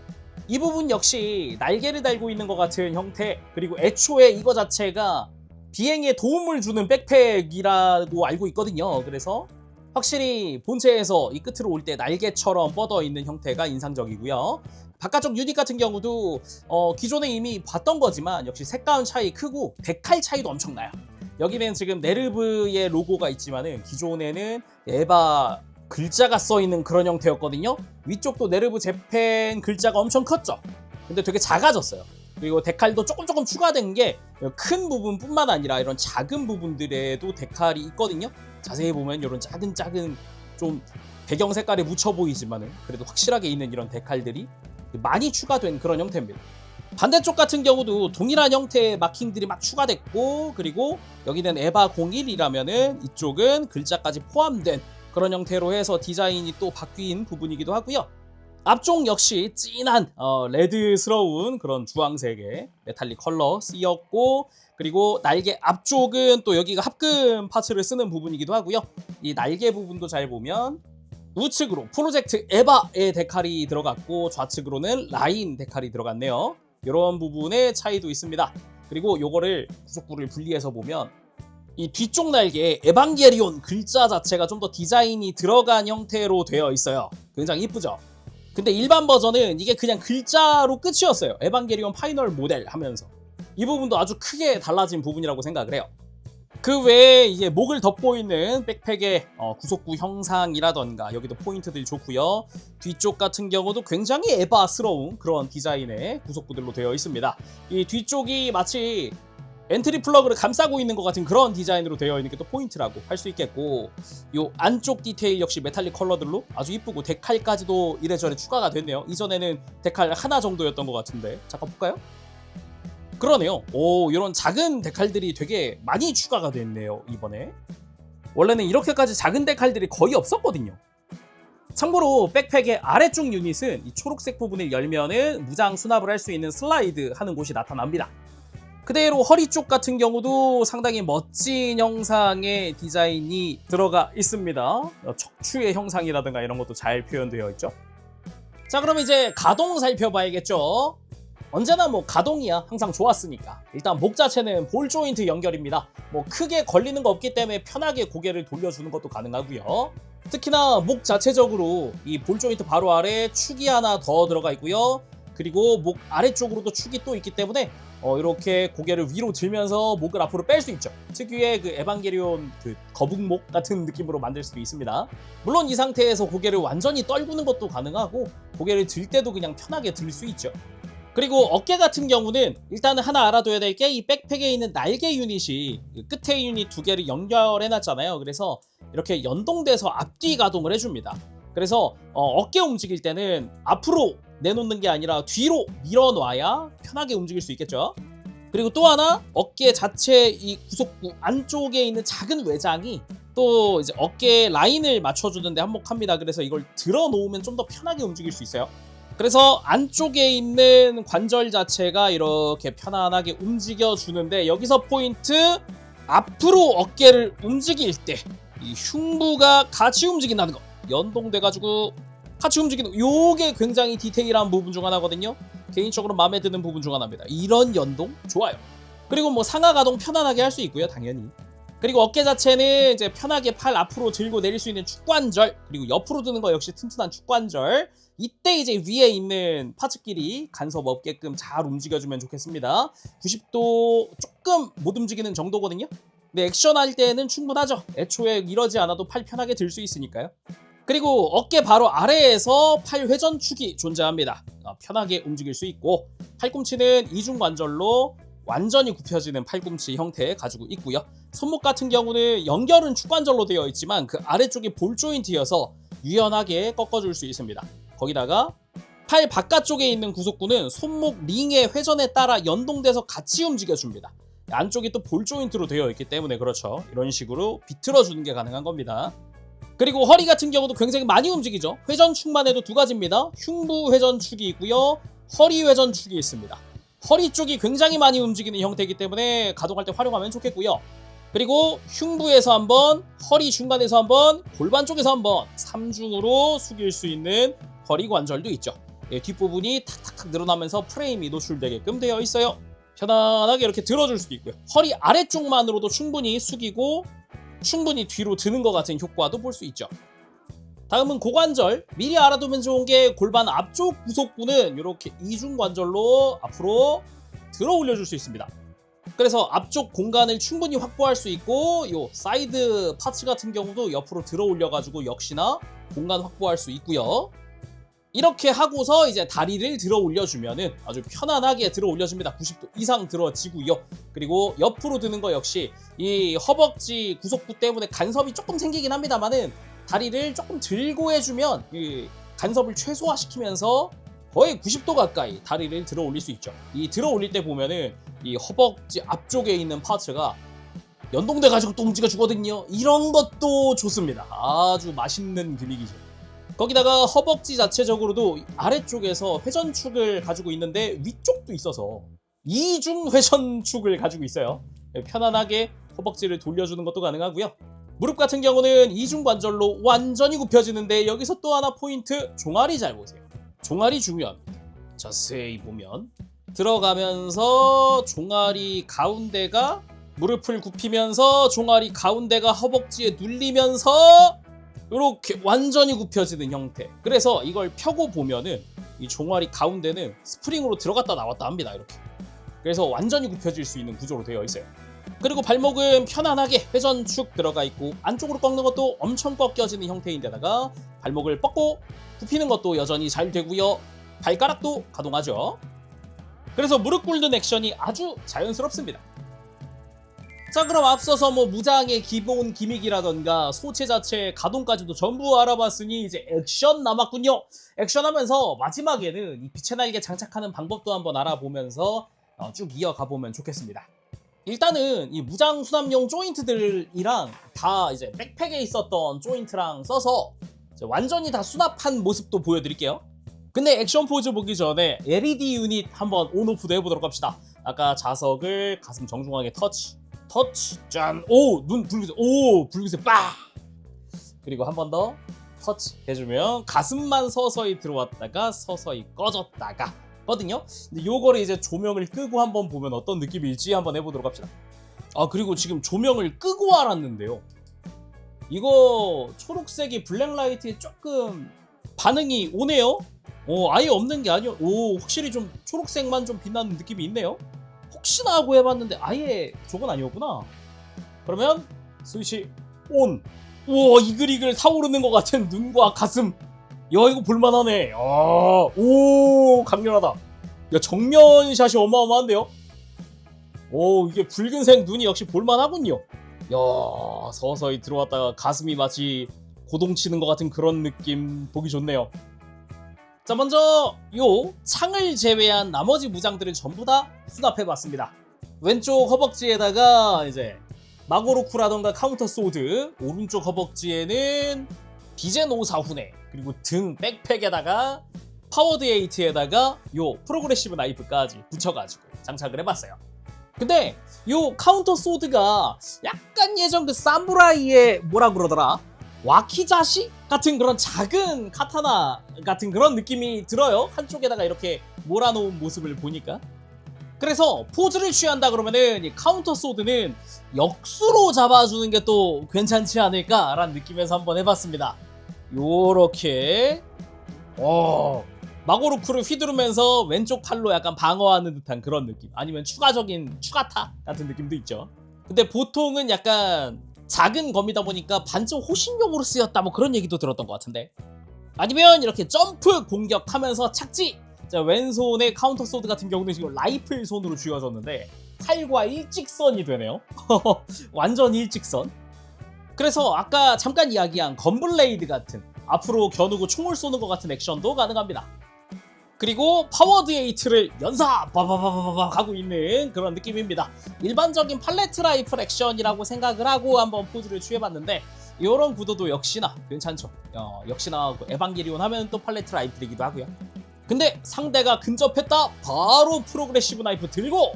이 부분 역시 날개를 달고 있는 것 같은 형태, 그리고 애초에 이거 자체가 비행에 도움을 주는 백팩이라고 알고 있거든요. 그래서 확실히 본체에서 이 끝으로 올 때 날개처럼 뻗어 있는 형태가 인상적이고요. 바깥쪽 유닛 같은 경우도 기존에 이미 봤던 거지만 역시 색감 차이 크고 데칼 차이도 엄청나요. 여기는 지금 네르브의 로고가 있지만은 기존에는 에바 글자가 써 있는 그런 형태였거든요. 위쪽도 네르브 재팬 글자가 엄청 컸죠. 근데 되게 작아졌어요. 그리고 데칼도 조금 추가된 게 큰 부분뿐만 아니라 이런 작은 부분들에도 데칼이 있거든요. 자세히 보면 이런 작은 좀 배경 색깔이 묻혀 보이지만은 그래도 확실하게 있는 이런 데칼들이 많이 추가된 그런 형태입니다. 반대쪽 같은 경우도 동일한 형태의 마킹들이 막 추가됐고, 그리고 여기는 에바 01이라면은 이쪽은 글자까지 포함된 그런 형태로 해서 디자인이 또 바뀐 부분이기도 하고요. 앞쪽 역시 진한 레드스러운 그런 주황색의 메탈릭 컬러 쓰였고, 그리고 날개 앞쪽은 또 여기가 합금 파츠를 쓰는 부분이기도 하고요. 이 날개 부분도 잘 보면 우측으로 프로젝트 에바의 데칼이 들어갔고 좌측으로는 라인 데칼이 들어갔네요. 이런 부분의 차이도 있습니다. 그리고 요거를 구속부를 분리해서 보면 이 뒤쪽 날개에 에반게리온 글자 자체가 좀 더 디자인이 들어간 형태로 되어 있어요. 굉장히 이쁘죠? 근데 일반 버전은 이게 그냥 글자로 끝이었어요. 에반게리온 파이널 모델 하면서. 이 부분도 아주 크게 달라진 부분이라고 생각을 해요. 그 외에 이제 목을 덮고 있는 백팩의 구속부 형상이라던가 여기도 포인트들이 좋고요. 뒤쪽 같은 경우도 굉장히 에바스러운 그런 디자인의 구속부들로 되어 있습니다. 이 뒤쪽이 마치 엔트리 플러그를 감싸고 있는 것 같은 그런 디자인으로 되어 있는 게 또 포인트라고 할 수 있겠고, 요 안쪽 디테일 역시 메탈릭 컬러들로 아주 이쁘고 데칼까지도 이래저래 추가가 됐네요. 이전에는 데칼 하나 정도였던 것 같은데 잠깐 볼까요? 그러네요. 오, 이런 작은 데칼들이 되게 많이 추가가 됐네요 이번에. 원래는 이렇게까지 작은 데칼들이 거의 없었거든요. 참고로 백팩의 아래쪽 유닛은 이 초록색 부분을 열면은 무장 수납을 할 수 있는 슬라이드 하는 곳이 나타납니다. 그대로 허리 쪽 같은 경우도 상당히 멋진 형상의 디자인이 들어가 있습니다. 척추의 형상이라든가 이런 것도 잘 표현되어 있죠. 자, 그럼 이제 가동 살펴봐야겠죠. 언제나 뭐 가동이야 항상 좋았으니까. 일단 목 자체는 볼 조인트 연결입니다. 뭐 크게 걸리는 거 없기 때문에 편하게 고개를 돌려주는 것도 가능하고요. 특히나 목 자체적으로 이 볼 조인트 바로 아래 축이 하나 더 들어가 있고요. 그리고 목 아래쪽으로도 축이 또 있기 때문에 이렇게 고개를 위로 들면서 목을 앞으로 뺄 수 있죠. 특유의 그 에반게리온 그 거북목 같은 느낌으로 만들 수도 있습니다. 물론 이 상태에서 고개를 완전히 떨구는 것도 가능하고 고개를 들 때도 그냥 편하게 들 수 있죠. 그리고 어깨 같은 경우는 일단은 하나 알아둬야 될 게 이 백팩에 있는 날개 유닛이 끝에 유닛 두 개를 연결해놨잖아요. 그래서 이렇게 연동돼서 앞뒤 가동을 해줍니다. 그래서 어깨 움직일 때는 앞으로 내놓는 게 아니라 뒤로 밀어놔야 편하게 움직일 수 있겠죠. 그리고 또 하나, 어깨 자체 이 구속부 안쪽에 있는 작은 외장이 또 이제 어깨 라인을 맞춰주는데 한몫합니다. 그래서 이걸 들어 놓으면 좀 더 편하게 움직일 수 있어요. 그래서 안쪽에 있는 관절 자체가 이렇게 편안하게 움직여주는데, 여기서 포인트, 앞으로 어깨를 움직일 때 이 흉부가 같이 움직인다는 거, 연동돼가지고 같이 움직이는, 요게 굉장히 디테일한 부분 중 하나거든요. 개인적으로 마음에 드는 부분 중 하나입니다. 이런 연동 좋아요. 그리고 뭐 상하 가동 편안하게 할 수 있고요, 당연히. 그리고 어깨 자체는 이제 편하게 팔 앞으로 들고 내릴 수 있는 축관절, 그리고 옆으로 드는 거 역시 튼튼한 축관절. 이때 이제 위에 있는 파츠끼리 간섭 없게끔 잘 움직여주면 좋겠습니다. 90도 조금 못 움직이는 정도거든요. 근데 액션할 때는 충분하죠. 애초에 이러지 않아도 팔 편하게 들 수 있으니까요. 그리고 어깨 바로 아래에서 팔 회전축이 존재합니다. 편하게 움직일 수 있고, 팔꿈치는 이중관절로 완전히 굽혀지는 팔꿈치 형태 가지고 있고요. 손목 같은 경우는 연결은 축관절로 되어 있지만 그 아래쪽이 볼 조인트여서 유연하게 꺾어줄 수 있습니다. 거기다가 팔 바깥쪽에 있는 구속부는 손목 링의 회전에 따라 연동돼서 같이 움직여줍니다. 안쪽이 또 볼 조인트로 되어 있기 때문에 그렇죠. 이런 식으로 비틀어주는 게 가능한 겁니다. 그리고 허리 같은 경우도 굉장히 많이 움직이죠. 회전축만 해도 두 가지입니다. 흉부 회전축이 있고요, 허리 회전축이 있습니다. 허리 쪽이 굉장히 많이 움직이는 형태이기 때문에 가동할 때 활용하면 좋겠고요. 그리고 흉부에서 한번, 허리 중간에서 한번, 골반 쪽에서 한번 3중으로 숙일 수 있는 허리 관절도 있죠. 뒷부분이 탁탁탁 늘어나면서 프레임이 노출되게끔 되어 있어요. 편안하게 이렇게 들어줄 수도 있고요. 허리 아래쪽만으로도 충분히 숙이고 충분히 뒤로 드는 것 같은 효과도 볼 수 있죠. 다음은 고관절. 미리 알아두면 좋은 게 골반 앞쪽 구속부는 이렇게 이중관절로 앞으로 들어 올려줄 수 있습니다. 그래서 앞쪽 공간을 충분히 확보할 수 있고, 요 사이드 파츠 같은 경우도 옆으로 들어 올려가지고 역시나 공간 확보할 수 있고요. 이렇게 하고서 이제 다리를 들어 올려주면은 아주 편안하게 들어 올려줍니다. 90도 이상 들어지고요. 그리고 옆으로 드는 거 역시 이 허벅지 구속부 때문에 간섭이 조금 생기긴 합니다만은 다리를 조금 들고 해주면 이 간섭을 최소화시키면서 거의 90도 가까이 다리를 들어 올릴 수 있죠. 이 들어 올릴 때 보면은 이 허벅지 앞쪽에 있는 파츠가 연동돼 가지고 또 움직여 주거든요. 이런 것도 좋습니다. 아주 맛있는 기믹이죠. 거기다가 허벅지 자체적으로도 아래쪽에서 회전축을 가지고 있는데 위쪽도 있어서 이중 회전축을 가지고 있어요. 편안하게 허벅지를 돌려주는 것도 가능하고요. 무릎 같은 경우는 이중 관절로 완전히 굽혀지는데 여기서 또 하나 포인트, 종아리 잘 보세요. 종아리 중요합니다. 자세히 보면 들어가면서 종아리 가운데가 무릎을 굽히면서 종아리 가운데가 허벅지에 눌리면서 이렇게 완전히 굽혀지는 형태. 그래서 이걸 펴고 보면은 이 종아리 가운데는 스프링으로 들어갔다 나왔다 합니다. 이렇게. 그래서 완전히 굽혀질 수 있는 구조로 되어 있어요. 그리고 발목은 편안하게 회전축 들어가 있고 안쪽으로 꺾는 것도 엄청 꺾여지는 형태인데다가 발목을 뻗고 굽히는 것도 여전히 잘 되고요. 발가락도 가동하죠. 그래서 무릎 꿇는 액션이 아주 자연스럽습니다. 자, 그럼 앞서서 무장의 기본 기믹이라던가 소체 자체 가동까지도 전부 알아봤으니 이제 액션 남았군요. 액션 하면서 마지막에는 이 빛의 날개 장착하는 방법도 한번 알아보면서 쭉 이어가 보면 좋겠습니다. 일단은 이 무장 수납용 조인트들이랑 다 이제 백팩에 있었던 조인트랑 써서 이제 완전히 다 수납한 모습도 보여드릴게요. 근데 액션 포즈 보기 전에 LED 유닛 한번 온오프도 해보도록 합시다. 아까 자석을 가슴 정중하게 터치, 짠, 오, 눈 붉은색, 오, 붉은색, 빡! 그리고 한 번 더 터치 해주면 가슴만 서서히 들어왔다가 서서히 꺼졌다가 거든요. 근데 요거를 이제 조명을 끄고 한번 보면 어떤 느낌일지 한번 해보도록 합시다. 아, 그리고 지금 조명을 끄고 알았는데요. 이거 초록색이 블랙라이트에 조금 반응이 오네요. 아예 없는 게 아니요. 오, 확실히 좀 초록색만 좀 빛나는 느낌이 있네요. 혹시나 하고 해봤는데 아예 저건 아니었구나. 그러면 스위치 온. 우와, 이글이글 타오르는 것 같은 눈과 가슴. 야, 이거 볼만하네. 오, 강렬하다. 야, 정면샷이 어마어마한데요. 오, 이게 붉은색 눈이 역시 볼만하군요. 야, 서서히 들어왔다가 가슴이 마치 고동치는 것 같은 그런 느낌 보기 좋네요. 자, 먼저 요 창을 제외한 나머지 무장들은 전부 다 수납해봤습니다. 왼쪽 허벅지에다가 이제 마고로쿠라던가 카운터 소드, 오른쪽 허벅지에는 비젠 5사훈에, 그리고 등 백팩에다가 파워드 에이트에다가 요 프로그레시브 나이프까지 붙여가지고 장착을 해봤어요. 근데 요 카운터 소드가 약간 예전 그 사무라이의 뭐라 그러더라? 와키자시 같은 그런 작은 카타나 같은 그런 느낌이 들어요. 한쪽에다가 이렇게 몰아놓은 모습을 보니까. 그래서 포즈를 취한다 그러면은 이 카운터 소드는 역수로 잡아주는 게 또 괜찮지 않을까라는 느낌에서 한번 해봤습니다. 요렇게 마고루크를 휘두르면서 왼쪽 팔로 약간 방어하는 듯한 그런 느낌, 아니면 추가적인 추가타 같은 느낌도 있죠. 근데 보통은 약간 작은 검이다 보니까 반쯤 호신용으로 쓰였다 뭐 그런 얘기도 들었던 것 같은데, 아니면 이렇게 점프 공격하면서 착지. 자, 왼손의 카운터 소드 같은 경우는 지금 라이플 손으로 쥐어졌는데 칼과 일직선이 되네요. 완전 일직선. 그래서 아까 잠깐 이야기한 건블레이드 같은 앞으로 겨누고 총을 쏘는 것 같은 액션도 가능합니다. 그리고 파워드 에이트를 연사 바바바바바 하고 있는 그런 느낌입니다. 일반적인 팔레트 라이플 액션이라고 생각을 하고 한번 포즈를 취해봤는데 이런 구도도 역시나 괜찮죠. 역시나 에반게리온 하면 또 팔레트 라이플이기도 하고요. 근데 상대가 근접했다, 바로 프로그레시브 나이프 들고,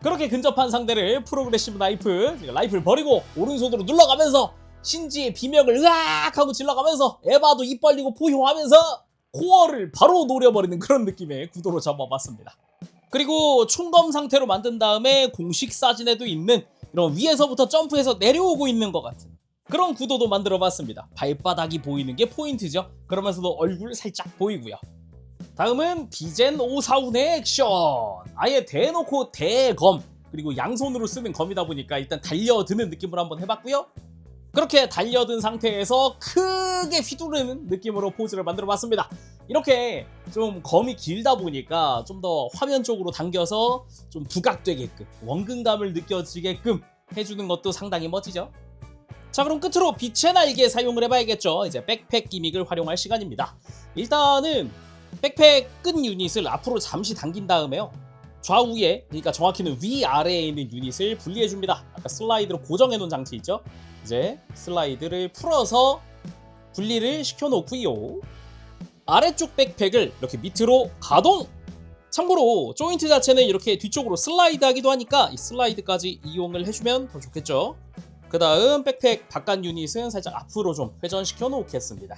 그렇게 근접한 상대를 프로그레시브 라이플 버리고 오른손으로 눌러가면서 신지의 비명을 으악 하고 질러가면서 에바도 입 벌리고 포효하면서 코어를 바로 노려버리는 그런 느낌의 구도로 잡아봤습니다. 그리고 총검 상태로 만든 다음에 공식 사진에도 있는 이런 위에서부터 점프해서 내려오고 있는 것 같은 그런 구도도 만들어봤습니다. 발바닥이 보이는 게 포인트죠. 그러면서도 얼굴 살짝 보이고요. 다음은 비젠 5사훈의 액션. 아예 대놓고 대검, 그리고 양손으로 쓰는 검이다 보니까 일단 달려드는 느낌으로 한번 해봤고요. 그렇게 달려든 상태에서 크게 휘두르는 느낌으로 포즈를 만들어봤습니다. 이렇게 좀 검이 길다 보니까 좀 더 화면 쪽으로 당겨서 좀 부각되게끔, 원근감을 느껴지게끔 해주는 것도 상당히 멋지죠. 자, 그럼 끝으로 빛의 날개 사용을 해봐야겠죠. 이제 백팩 기믹을 활용할 시간입니다. 일단은 백팩 끈 유닛을 앞으로 잠시 당긴 다음에요, 좌우에, 그러니까 정확히는 위아래에 있는 유닛을 분리해줍니다. 아까 슬라이드로 고정해놓은 장치 있죠? 이제 슬라이드를 풀어서 분리를 시켜놓고요. 아래쪽 백팩을 이렇게 밑으로 가동! 참고로 조인트 자체는 이렇게 뒤쪽으로 슬라이드 하기도 하니까 이 슬라이드까지 이용을 해주면 더 좋겠죠. 그 다음 백팩 바깥 유닛은 살짝 앞으로 좀 회전시켜 놓겠습니다.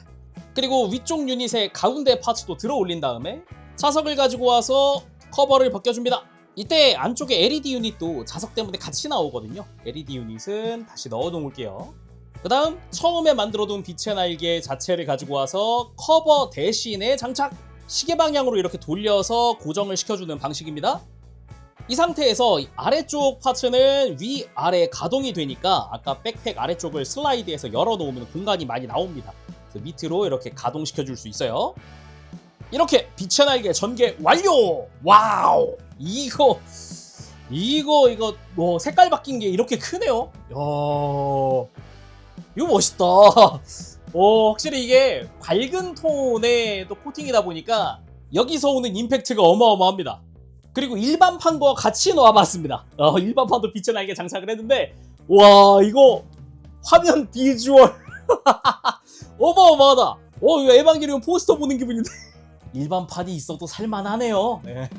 그리고 위쪽 유닛의 가운데 파츠도 들어 올린 다음에 자석을 가지고 와서 커버를 벗겨줍니다. 이때 안쪽에 LED 유닛도 자석 때문에 같이 나오거든요. LED 유닛은 다시 넣어 놓을게요. 그 다음 처음에 만들어둔 빛의 날개 자체를 가지고 와서 커버 대신에 장착! 시계 방향으로 이렇게 돌려서 고정을 시켜주는 방식입니다. 이 상태에서 아래쪽 파츠는 위아래 가동이 되니까 아까 백팩 아래쪽을 슬라이드해서 열어놓으면 공간이 많이 나옵니다. 그래서 밑으로 이렇게 가동시켜줄 수 있어요. 이렇게 빛의 날개 전개 완료! 와우! 이거 뭐 색깔 바뀐 게 이렇게 크네요. 이거 멋있다. 확실히 이게 밝은 톤의 또 코팅이다 보니까 여기서 오는 임팩트가 어마어마합니다. 그리고 일반판과 같이 놓아봤습니다. 일반판도 빛의 날개 장착을 했는데 와 이거 화면 비주얼 어마어마하다. 이거 에반게리온 포스터 보는 기분인데 일반판이 있어도 살만하네요. 네.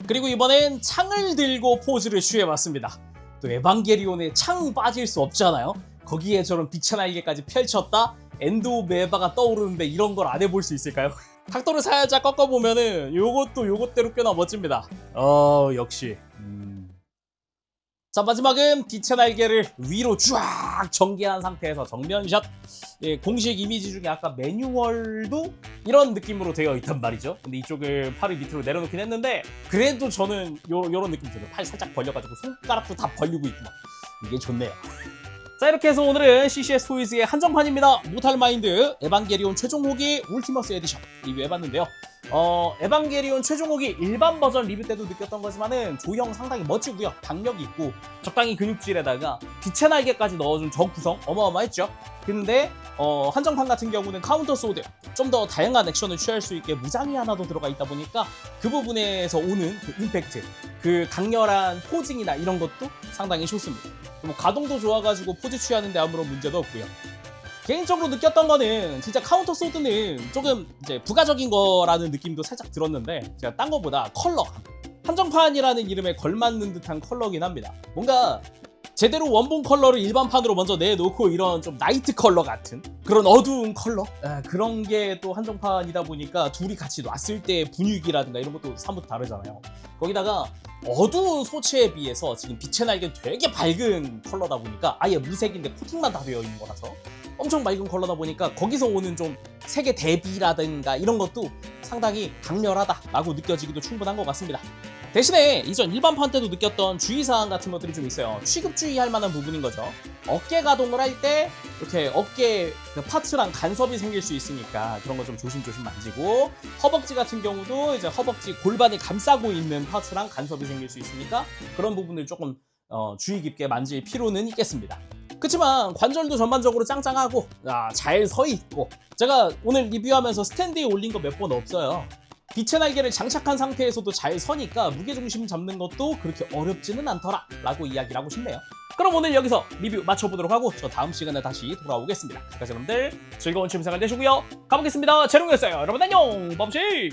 그리고 이번엔 창을 들고 포즈를 취해봤습니다. 또 에반게리온에 창 빠질 수 없잖아요. 거기에 저런 빛의 날개까지 펼쳤다? 엔드 오브 에바가 떠오르는데 이런 걸 안 해볼 수 있을까요? 각도를 살짝 꺾어보면은 요것도 요것대로 꽤나 멋집니다. 역시. 자, 마지막은 빛의 날개를 위로 쫙 전개한 상태에서 정면샷. 예, 공식 이미지 중에 아까 매뉴얼도 이런 느낌으로 되어 있단 말이죠. 근데 이쪽을 팔을 밑으로 내려놓긴 했는데 그래도 저는 요런 느낌 들어요. 팔 살짝 벌려가지고 손가락도 다 벌리고 있고 막. 이게 좋네요. 자, 이렇게 해서 오늘은 CCS 토이즈의 한정판입니다. 모탈 마인드 에반게리온 최종 호기 울티머스 에디션 리뷰해봤는데요. 에반게리온 최종 호기 일반 버전 리뷰 때도 느꼈던 거지만은 조형 상당히 멋지고요. 박력이 있고 적당히 근육질에다가 빛의 날개까지 넣어준 저 구성 어마어마했죠. 근데 한정판 같은 경우는 카운터 소드 좀 더 다양한 액션을 취할 수 있게 무장이 하나 더 들어가 있다 보니까 그 부분에서 오는 그 임팩트, 그 강렬한 포징이나 이런 것도 상당히 좋습니다. 뭐 가동도 좋아가지고 포즈 취하는데 아무런 문제도 없고요. 개인적으로 느꼈던 거는 진짜 카운터 소드는 조금 이제 부가적인 거라는 느낌도 살짝 들었는데 제가 딴 거보다 컬러, 한정판이라는 이름에 걸맞는 듯한 컬러긴 합니다. 뭔가 제대로 원본 컬러를 일반판으로 먼저 내놓고 이런 좀 나이트 컬러 같은 그런 어두운 컬러? 그런 게 또 한정판이다 보니까 둘이 같이 놨을 때 분위기라든가 이런 것도 사뭇 다르잖아요. 거기다가 어두운 소체에 비해서 지금 빛의 날개는 되게 밝은 컬러다 보니까 아예 무색인데 코팅만 다 되어 있는 거라서 엄청 맑은 컬러다 보니까 거기서 오는 좀 색의 대비라든가 이런 것도 상당히 강렬하다라고 느껴지기도 충분한 것 같습니다. 대신에 이전 일반판 때도 느꼈던 주의사항 같은 것들이 좀 있어요. 취급주의할 만한 부분인 거죠. 어깨 가동을 할 때 이렇게 어깨 그 파츠랑 간섭이 생길 수 있으니까 그런 거 좀 조심조심 만지고, 허벅지 같은 경우도 이제 허벅지 골반을 감싸고 있는 파츠랑 간섭이 생길 수 있으니까 그런 부분을 조금 주의 깊게 만질 필요는 있겠습니다. 그치만 관절도 전반적으로 짱짱하고 잘 서 있고, 제가 오늘 리뷰하면서 스탠드에 올린 거 몇 번 없어요. 빛의 날개를 장착한 상태에서도 잘 서니까 무게중심 잡는 것도 그렇게 어렵지는 않더라 라고 이야기를 하고 싶네요. 그럼 오늘 여기서 리뷰 마쳐보도록 하고 저 다음 시간에 다시 돌아오겠습니다. 지금까지 여러분들 즐거운 취미 생활 되시고요. 가보겠습니다. 재롱이었어요. 여러분 안녕. 범씨.